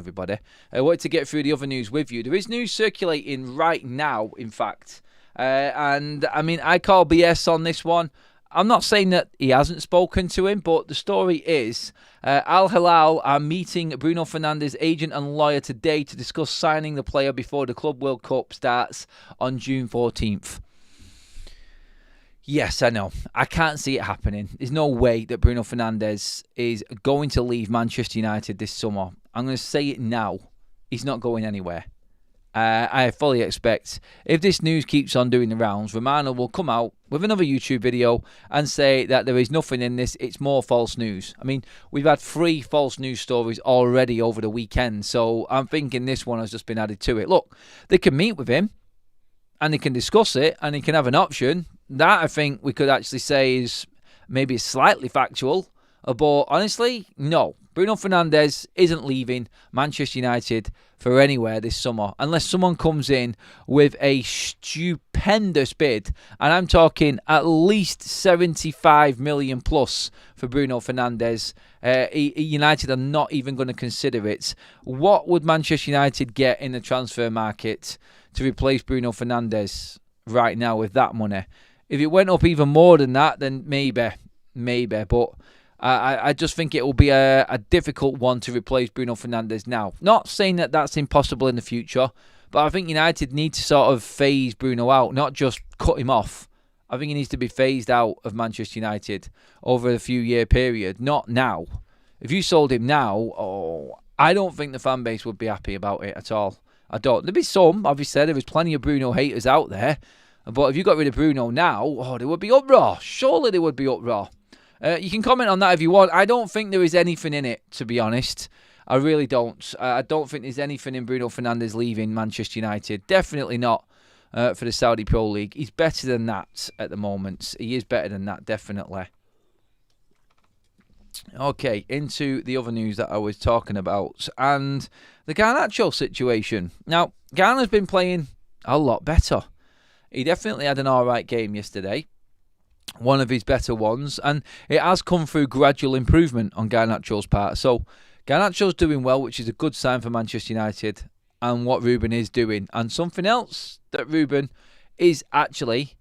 Everybody, I wanted to get through the other news with you. There is news circulating right now, in fact, and I mean, I call BS on this one. I'm not saying that he hasn't spoken to him, but the story is Al Hilal are meeting Bruno Fernandes' agent and lawyer today to discuss signing the player before the Club World Cup starts on June 14th. Yes, I know. I can't see it happening. There's no way that Bruno Fernandes is going to leave Manchester United this summer. I'm going to say it now. He's not going anywhere. I fully expect, if this news keeps on doing the rounds, Romano will come out with another YouTube video and say that there is nothing in this, it's more false news. I mean, we've had 3 false news stories already over the weekend, so I'm thinking this one has just been added to it. Look, they can meet with him, and they can discuss it, and he can have an option. That, I think, we could actually say is maybe slightly factual, but honestly, no. Bruno Fernandes isn't leaving Manchester United for anywhere this summer unless someone comes in with a stupendous bid, and I'm talking at least 75 million plus for Bruno Fernandes. United are not even going to consider it. What would Manchester United get in the transfer market to replace Bruno Fernandes right now with that money? If it went up even more than that, then maybe, but I just think it will be a difficult one to replace Bruno Fernandes now. Not saying that that's impossible in the future, but I think United need to sort of phase Bruno out, not just cut him off. I think he needs to be phased out of Manchester United over a few-year period, not now. If you sold him now, I don't think the fan base would be happy about it at all. I don't. There'd be some, obviously. There is plenty of Bruno haters out there. But if you got rid of Bruno now, there would be uproar. Surely there would be uproar. You can comment on that if you want. I don't think there is anything in it, to be honest. I really don't. I don't think there's anything in Bruno Fernandes leaving Manchester United. Definitely not for the Saudi Pro League. He's better than that at the moment. He is better than that, definitely. Okay, into the other news that I was talking about. And the Garnacho situation. Now, Garna's been playing a lot better. He definitely had an alright game yesterday. One of his better ones, and it has come through gradual improvement on Garnacho's part. So Garnacho's doing well, which is a good sign for Manchester United and what Ruben is doing. And something else that Ruben is actually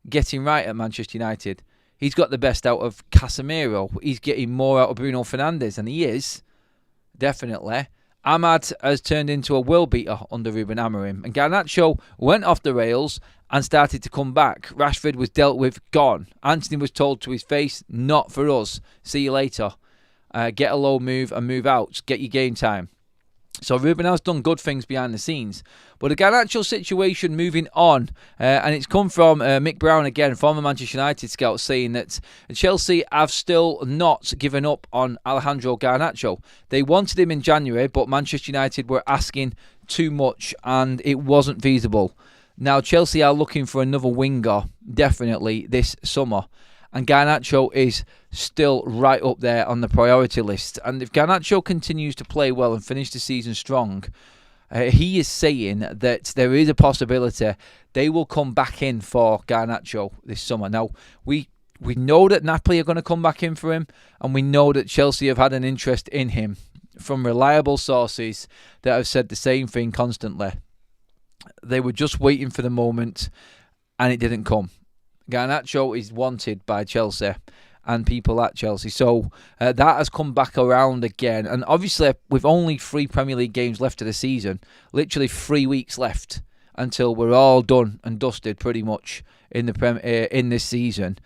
getting right at Manchester United. He's got the best out of Casemiro. He's getting more out of Bruno Fernandes, and he is, definitely. Ahmad has turned into a world beater under Ruben Amorim, and Garnacho went off the rails and started to come back. Rashford was dealt with, gone. Anthony was told to his face, not for us. See you later. Get a low move and move out. Get your game time. So Ruben has done good things behind the scenes. But the Garnacho situation moving on, and it's come from Mick Brown again, former Manchester United scout, saying that Chelsea have still not given up on Alejandro Garnacho. They wanted him in January, but Manchester United were asking too much and it wasn't feasible. Now Chelsea are looking for another winger, definitely, this summer. And Garnacho is still right up there on the priority list. And if Garnacho continues to play well and finish the season strong, he is saying that there is a possibility they will come back in for Garnacho this summer. Now, we know that Napoli are going to come back in for him, and we know that Chelsea have had an interest in him from reliable sources that have said the same thing constantly. They were just waiting for the moment, and it didn't come. Garnacho is wanted by Chelsea and people at Chelsea. So that has come back around again. And obviously, with only 3 Premier League games left of the season, literally 3 weeks left until we're all done and dusted pretty much in the in this season,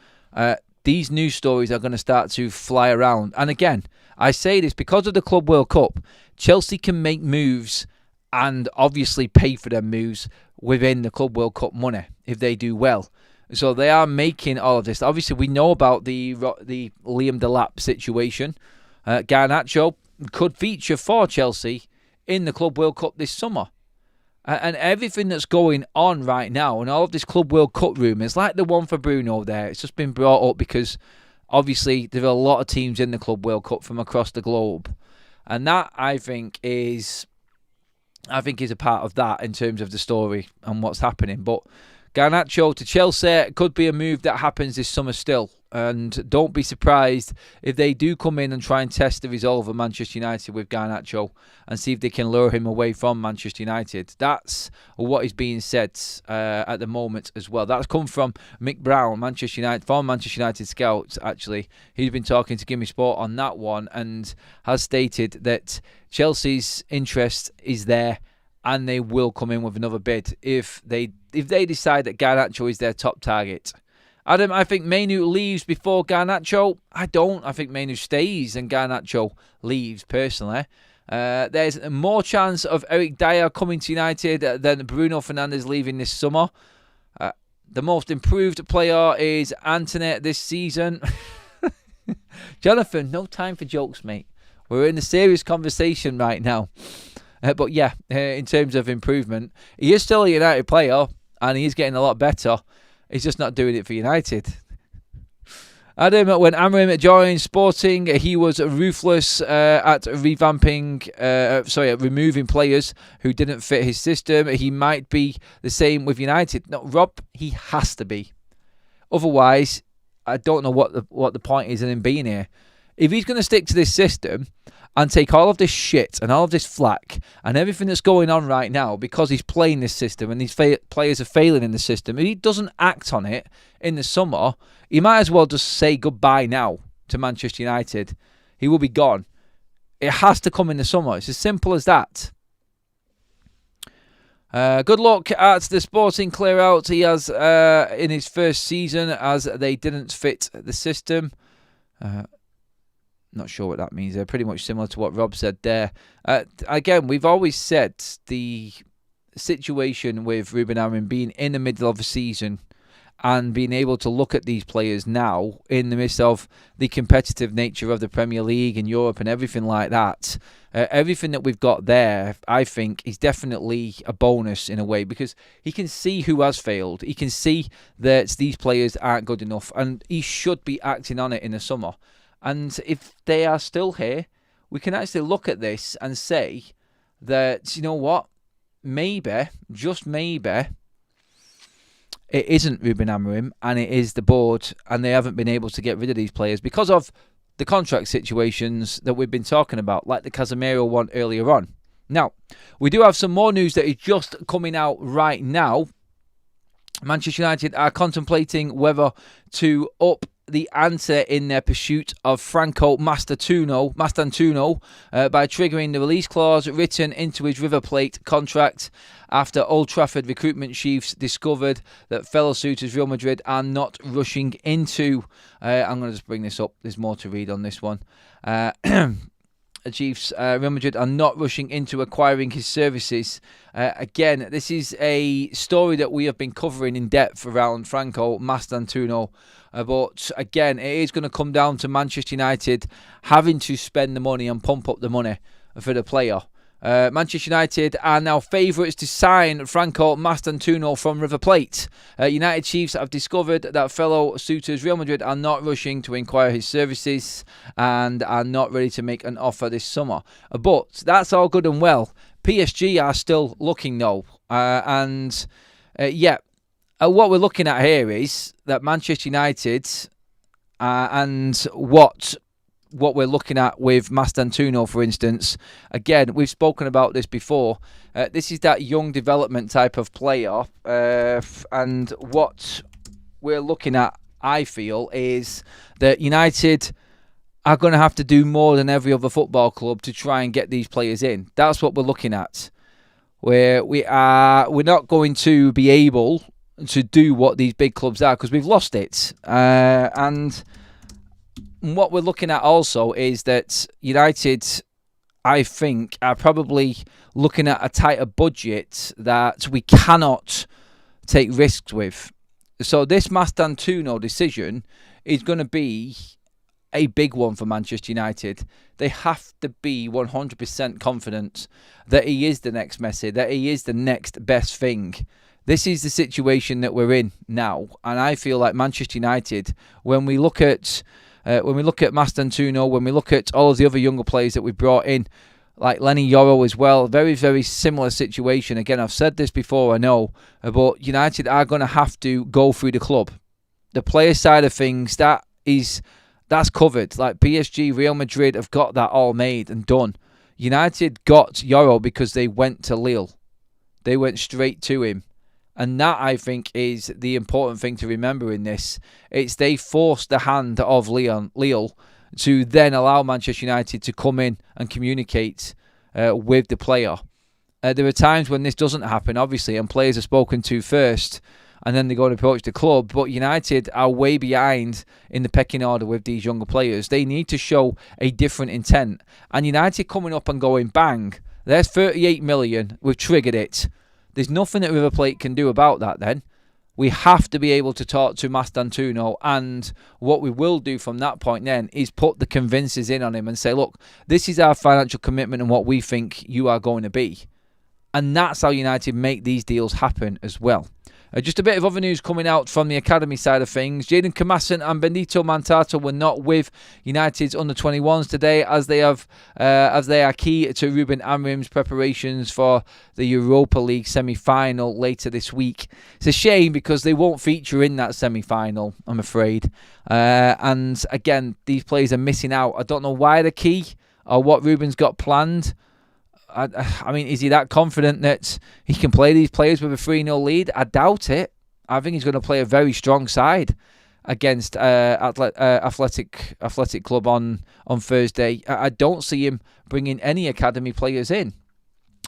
these news stories are going to start to fly around. And again, I say this because of the Club World Cup. Chelsea can make moves and obviously pay for their moves within the Club World Cup money if they do well. So they are making all of this. Obviously, we know about the Liam Delap situation. Garnacho could feature for Chelsea in the Club World Cup this summer. And everything that's going on right now, and all of this Club World Cup rumours, like the one for Bruno there, it's just been brought up because obviously there are a lot of teams in the Club World Cup from across the globe. And that, I think, is a part of that in terms of the story and what's happening. But Garnacho to Chelsea could be a move that happens this summer still. And don't be surprised if they do come in and try and test the resolve of Manchester United with Garnacho and see if they can lure him away from Manchester United. That's what is being said at the moment as well. That's come from Mick Brown, former Manchester United scout, actually. He's been talking to Gimme Sport on that one and has stated that Chelsea's interest is there and they will come in with another bid if they decide that Garnacho is their top target. Adam, I think Mainu leaves before Garnacho. I don't. I think Mainu stays and Garnacho leaves, personally. There's more chance of Eric Dyer coming to United than Bruno Fernandes leaving this summer. The most improved player is Antony this season. Jonathan, no time for jokes, mate. We're in a serious conversation right now. But yeah, in terms of improvement, he is still a United player and he is getting a lot better. He's just not doing it for United. Adam, when Amorim joined Sporting, he was ruthless at removing players who didn't fit his system. He might be the same with United. No, Rob, he has to be. Otherwise, I don't know what the point is in him being here. If he's going to stick to this system and take all of this shit and all of this flack and everything that's going on right now because he's playing this system and these players are failing in the system, if he doesn't act on it in the summer, he might as well just say goodbye now to Manchester United. He will be gone. It has to come in the summer. It's as simple as that. Good luck at the Sporting clear-out he has in his first season as they didn't fit the system. Not sure what that means. They're pretty much similar to what Rob said there. Again, we've always said the situation with Ruben Amorim being in the middle of a season and being able to look at these players now in the midst of the competitive nature of the Premier League and Europe and everything like that. Everything that we've got there, I think, is definitely a bonus in a way because he can see who has failed. He can see that these players aren't good enough and he should be acting on it in the summer. And if they are still here, we can actually look at this and say that, you know what, maybe, just maybe, it isn't Ruben Amorim and it is the board and they haven't been able to get rid of these players because of the contract situations that we've been talking about, like the Casemiro one earlier on. Now, we do have some more news that is just coming out right now. Manchester United are contemplating whether to up the ante in their pursuit of Franco Mastantuno by triggering the release clause written into his River Plate contract after Old Trafford recruitment chiefs discovered that fellow suitors Real Madrid are not rushing into. I'm going to just bring this up. There's more to read on this one. Chiefs, Real Madrid are not rushing into acquiring his services. Again, this is a story that we have been covering in depth around Franco Mastantuno. But again, it is going to come down to Manchester United having to spend the money and pump up the money for the player. Manchester United are now favourites to sign Franco Mastantuno from River Plate. United Chiefs have discovered that fellow suitors Real Madrid are not rushing to inquire his services and are not ready to make an offer this summer. But that's all good and well. PSG are still looking though. What we're looking at here is that Manchester United and what we're looking at with Mastantuno, for instance. Again, we've spoken about this before. This is that young development type of player. And what we're looking at, I feel, is that United are going to have to do more than every other football club to try and get these players in. That's what we're looking at. We're not going to be able to do what these big clubs are because we've lost it. And what we're looking at also is that United, I think, are probably looking at a tighter budget that we cannot take risks with. So this Mastantuno decision is going to be a big one for Manchester United. They have to be 100% confident that he is the next Messi, that he is the next best thing. This is the situation that we're in now, and I feel like Manchester United, when we look at Mastantuno, when we look at all of the other younger players that we've brought in, like Lenny Yoro as well, very, very similar situation. Again, I've said this before, I know, but United are going to have to go through the club. The player side of things, that that's covered. Like PSG, Real Madrid have got that all made and done. United got Euro because they went to Lille. They went straight to him. And that, I think, is the important thing to remember in this. It's they forced the hand of Lille to then allow Manchester United to come in and communicate with the player. There are times when this doesn't happen, obviously, and players are spoken to first, and then they go and approach the club. But United are way behind in the pecking order with these younger players. They need to show a different intent. And United coming up and going, bang, there's 38 million, we've triggered it. There's nothing that River Plate can do about that then. We have to be able to talk to Mastantuno, and what we will do from that point then is put the convincers in on him and say, look, this is our financial commitment and what we think you are going to be. And that's how United make these deals happen as well. Just a bit of other news coming out from the academy side of things. Jadon Kamasin and Benito Mantato were not with United's under-21s today, as they are key to Ruben Amorim's preparations for the Europa League semi-final later this week. It's a shame because they won't feature in that semi-final, I'm afraid. And again, these players are missing out. I don't know why they're key or what Ruben's got planned. I mean, is he that confident that he can play these players with a 3-0 lead? I doubt it. I think he's going to play a very strong side against Athletic Club on Thursday. I don't see him bringing any academy players in.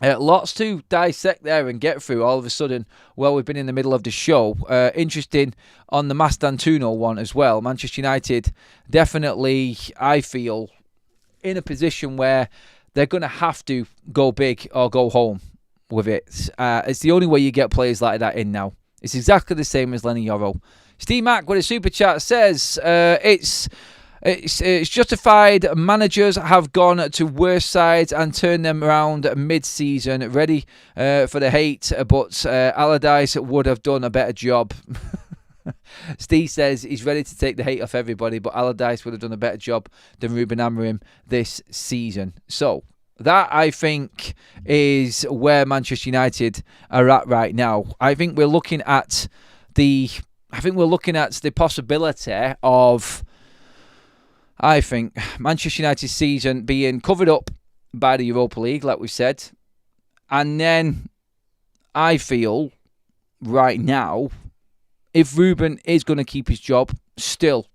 Lots to dissect there and get through all of a sudden. Well, we've been in the middle of the show. Interesting on the Mastantuno one as well. Manchester United definitely, I feel, in a position where they're going to have to go big or go home with it. It's the only way you get players like that in now. It's exactly the same as Lenny Yoro. Steve Mack with a super chat says, it's justified. Managers have gone to worse sides and turned them around mid-season. Ready for the hate, but Allardyce would have done a better job. Steve says he's ready to take the hate off everybody, but Allardyce would have done a better job than Ruben Amorim this season. So that, I think, is where Manchester United are at right now. I think we're looking at the possibility of, I think, Manchester United's season being covered up by the Europa League, like we said, and then I feel right now, if Ruben is going to keep his job, still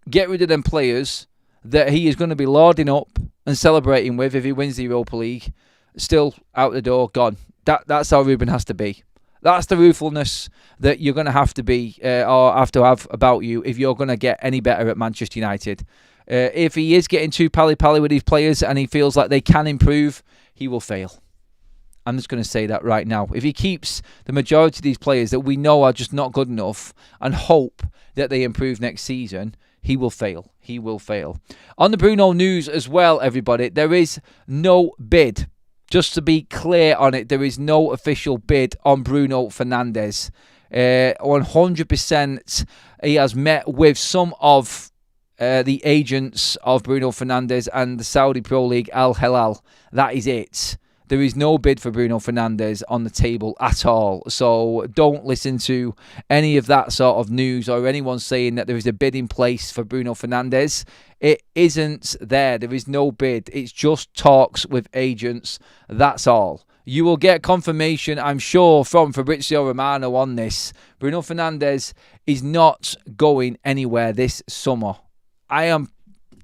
get rid of them players that he is going to be lauding up and celebrating with if he wins the Europa League. Still out the door, gone. That's how Ruben has to be. That's the ruthlessness that you're going to have to be or have to have about you if you're going to get any better at Manchester United. If he is getting too pally-pally with these players and he feels like they can improve, he will fail. I'm just going to say that right now. If he keeps the majority of these players that we know are just not good enough and hope that they improve next season, he will fail. He will fail. On the Bruno news as well, everybody, there is no bid. Just to be clear on it, there is no official bid on Bruno Fernandes. 100% he has met with some of the agents of Bruno Fernandes and the Saudi Pro League Al Hilal. That is it. There is no bid for Bruno Fernandes on the table at all. So don't listen to any of that sort of news or anyone saying that there is a bid in place for Bruno Fernandes. It isn't there. There is no bid. It's just talks with agents. That's all. You will get confirmation, I'm sure, from Fabrizio Romano on this. Bruno Fernandes is not going anywhere this summer. I am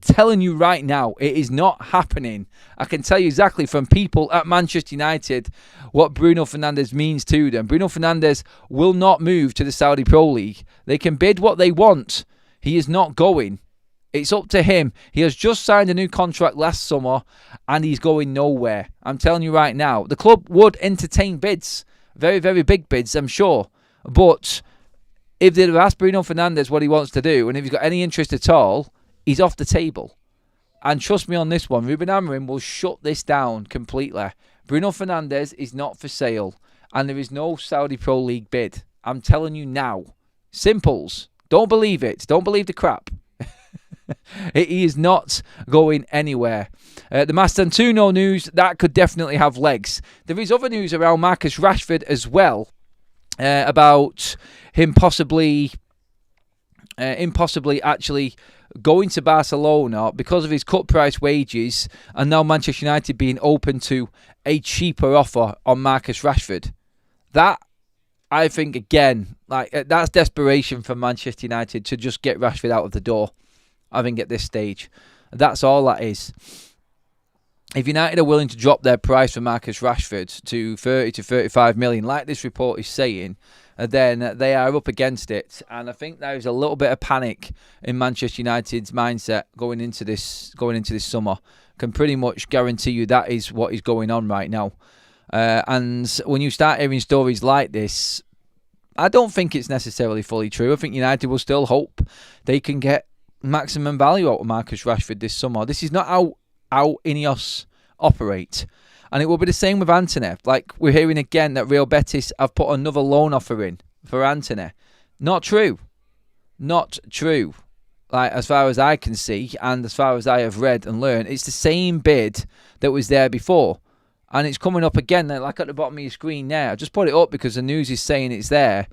telling you right now, it is not happening. I can tell you exactly from people at Manchester United what Bruno Fernandes means to them. Bruno Fernandes will not move to the Saudi Pro League. They can bid what they want. He is not going. It's up to him. He has just signed a new contract last summer and he's going nowhere. I'm telling you right now. The club would entertain bids. Very, very big bids, I'm sure. But if they'd have asked Bruno Fernandes what he wants to do and if he's got any interest at all, he's off the table. And trust me on this one, Ruben Amorim will shut this down completely. Bruno Fernandes is not for sale. And there is no Saudi Pro League bid. I'm telling you now. Simples. Don't believe it. Don't believe the crap. He is not going anywhere. The Mastantuno news, that could definitely have legs. There is other news around Marcus Rashford as well. About him possibly impossibly actually going to Barcelona because of his cut price wages, and now Manchester United being open to a cheaper offer on Marcus Rashford. That, I think, again, like that's desperation from Manchester United to just get Rashford out of the door. I think at this stage, that's all that is. If United are willing to drop their price for Marcus Rashford to 30 to 35 million, like this report is saying, then they are up against it. And I think there is a little bit of panic in Manchester United's mindset going into this summer. Can pretty much guarantee you that is what is going on right now. And when you start hearing stories like this, I don't think it's necessarily fully true. I think United will still hope they can get maximum value out of Marcus Rashford this summer. This is not how Ineos operate. And it will be the same with Antony. Like, we're hearing again that Real Betis have put another loan offer in for Antony. Not true. Not true. Like, as far as I can see, and as far as I have read and learned, it's the same bid that was there before. And it's coming up again, like at the bottom of your screen now. I just put it up because the news is saying it's there.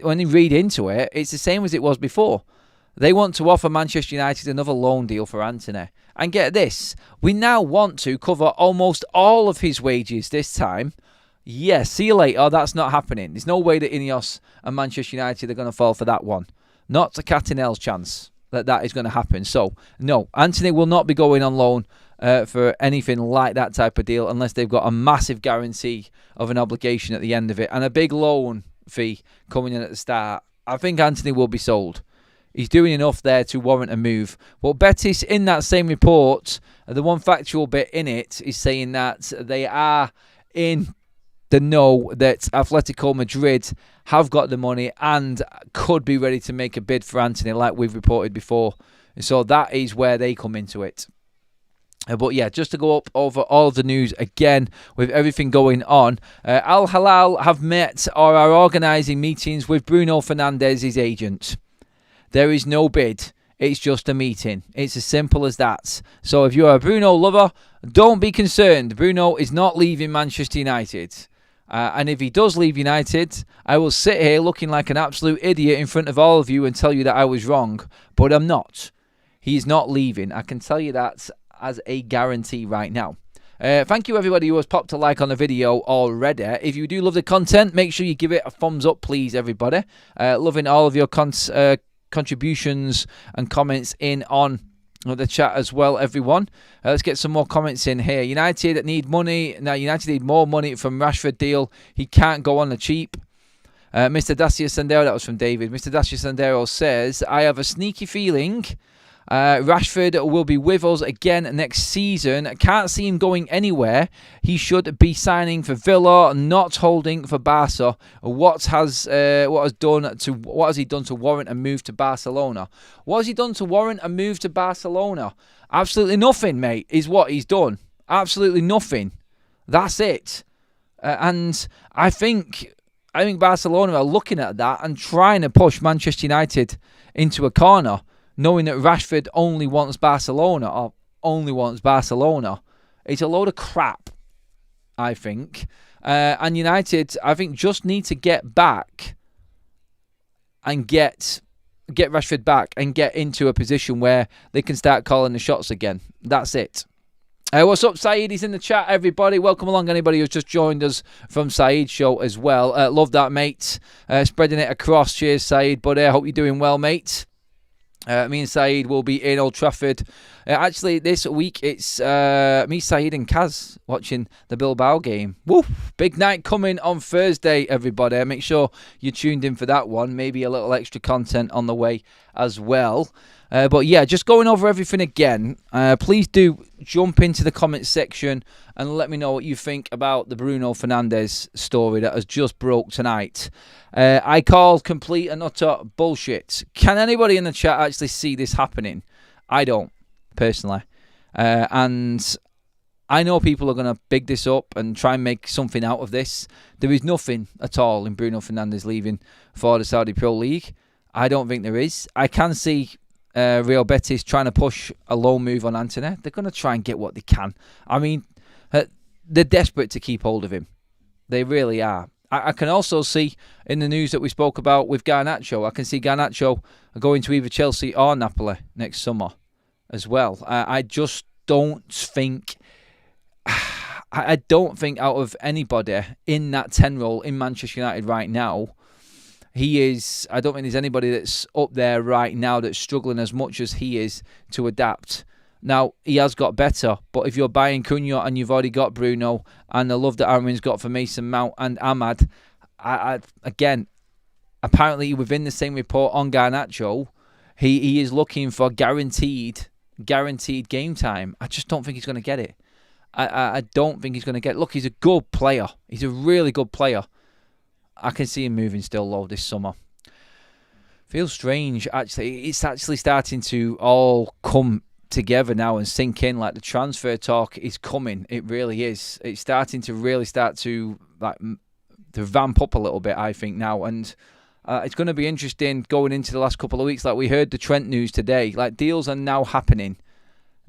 When you read into it, it's the same as it was before. They want to offer Manchester United another loan deal for Antony. And get this, we now want to cover almost all of his wages this time. Yes, see you later, that's not happening. There's no way that Ineos and Manchester United are going to fall for that one. Not a cat in hell's chance that is going to happen. So, no, Antony will not be going on loan for anything like that type of deal unless they've got a massive guarantee of an obligation at the end of it and a big loan fee coming in at the start. I think Antony will be sold. He's doing enough there to warrant a move. But Betis, in that same report, the one factual bit in it is saying that they are in the know that Atletico Madrid have got the money and could be ready to make a bid for Antony, like we've reported before. And so that is where they come into it. But yeah, just to go up over all of the news again with everything going on, Al Hilal have met or are organising meetings with Bruno Fernandes, his agent. There is no bid. It's just a meeting. It's as simple as that. So if you're a Bruno lover, don't be concerned. Bruno is not leaving Manchester United. And if he does leave United, I will sit here looking like an absolute idiot in front of all of you and tell you that I was wrong. But I'm not. He's not leaving. I can tell you that as a guarantee right now. Thank you everybody who has popped a like on the video already. If you do love the content, make sure you give it a thumbs up, please, everybody. Loving all of your contributions and comments in on the chat as well, everyone. Let's get some more comments in here. United need money. Now, United need more money from Rashford deal. He can't go on the cheap. Mr. Dacia Sandero, that was from David. Mr. Dacia Sandero says, I have a sneaky feeling Rashford will be with us again next season. Can't see him going anywhere. He should be signing for Villa, not holding for Barca. What has he done to warrant a move to Barcelona? What has he done to warrant a move to Barcelona? Absolutely nothing, mate, is what he's done. Absolutely nothing. That's it. And I think Barcelona are looking at that and trying to push Manchester United into a corner, knowing that Rashford only wants Barcelona. It's a load of crap, I think. And United, I think, just need to get back and get Rashford back and get into a position where they can start calling the shots again. That's it. What's up, Saeed? He's in the chat, everybody. Welcome along, anybody who's just joined us from Saeed's show as well. Love that, mate. Spreading it across. Cheers, Saeed. But I hope you're doing well, mate. Me and Saeed will be in Old Trafford. Actually, this week it's me, Saeed and Kaz watching the Bilbao game. Woo! Big night coming on Thursday, everybody. Make sure you're tuned in for that one. Maybe a little extra content on the way as well. But yeah, just going over everything again. Please do jump into the comments section and let me know what you think about the Bruno Fernandes story that has just broke tonight. I call complete and utter bullshit. Can anybody in the chat actually see this happening? I don't, personally. And I know people are going to big this up and try and make something out of this. There is nothing at all in Bruno Fernandes leaving for the Saudi Pro League. I don't think there is. I can see Real Betis trying to push a low move on Antony. They're going to try and get what they can. I mean, they're desperate to keep hold of him. They really are. I can also see in the news that we spoke about with Garnacho, I can see Garnacho going to either Chelsea or Napoli next summer as well. I just don't think... I don't think out of anybody in that 10 role in Manchester United right now, I don't think there's anybody that's up there right now that's struggling as much as he is to adapt. Now, he has got better, but if you're buying Cunha and you've already got Bruno, and the love that Amorim's got for Mason Mount and Ahmad, again, apparently within the same report on Garnacho, he is looking for guaranteed game time. I just don't think he's going to get it. I don't think he's going to get it. Look, he's a good player. He's a really good player. I can see him moving still low this summer. Feels strange, actually. It's actually starting to all come together now and sink in. Like, the transfer talk is coming. It really is. It's starting to really to vamp up a little bit, I think, now. And it's going to be interesting going into the last couple of weeks. Like, we heard the Trent news today. Like, deals are now happening.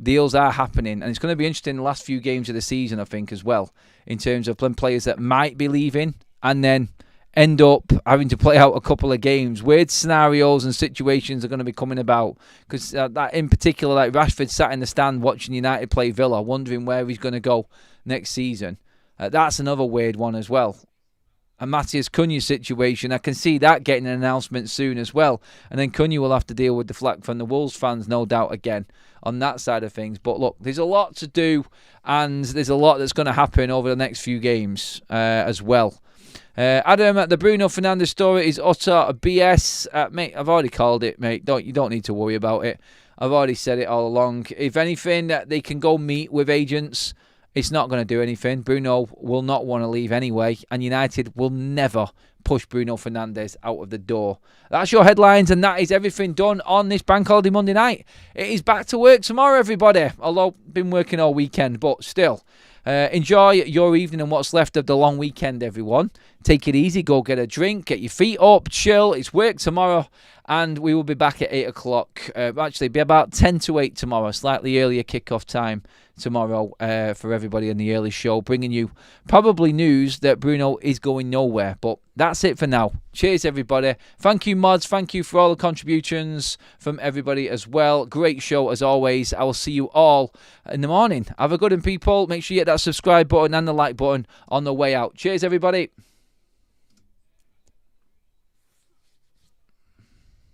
Deals are happening, and it's going to be interesting in the last few games of the season, I think, as well, in terms of players that might be leaving and then end up having to play out a couple of games. Weird scenarios and situations are going to be coming about, because that in particular, like Rashford sat in the stand watching United play Villa, wondering where he's going to go next season. That's another weird one as well. And Matheus Cunha's situation, I can see that getting an announcement soon as well. And then Cunha will have to deal with the flack from the Wolves fans, no doubt, again, on that side of things. But look, there's a lot to do, and there's a lot that's going to happen over the next few games as well. Adam, the Bruno Fernandes story is utter BS. Mate, I've already called it, mate. You don't need to worry about it. I've already said it all along. If anything, they can go meet with agents. It's not going to do anything. Bruno will not want to leave anyway, and United will never push Bruno Fernandes out of the door. That's your headlines, and that is everything done on this Bank Holiday Monday night. It is back to work tomorrow, everybody. Although, been working all weekend, but still. Enjoy your evening and what's left of the long weekend, everyone. Take it easy. Go get a drink. Get your feet up. Chill. It's work tomorrow. And we will be back at 8 o'clock. Actually, be about 10 to 8 tomorrow. Slightly earlier kickoff time tomorrow for everybody in the early show. Bringing you probably news that Bruno is going nowhere. But that's it for now. Cheers, everybody. Thank you, mods. Thank you for all the contributions from everybody as well. Great show, as always. I will see you all in the morning. Have a good one, people. Make sure you hit that subscribe button and the like button on the way out. Cheers, everybody.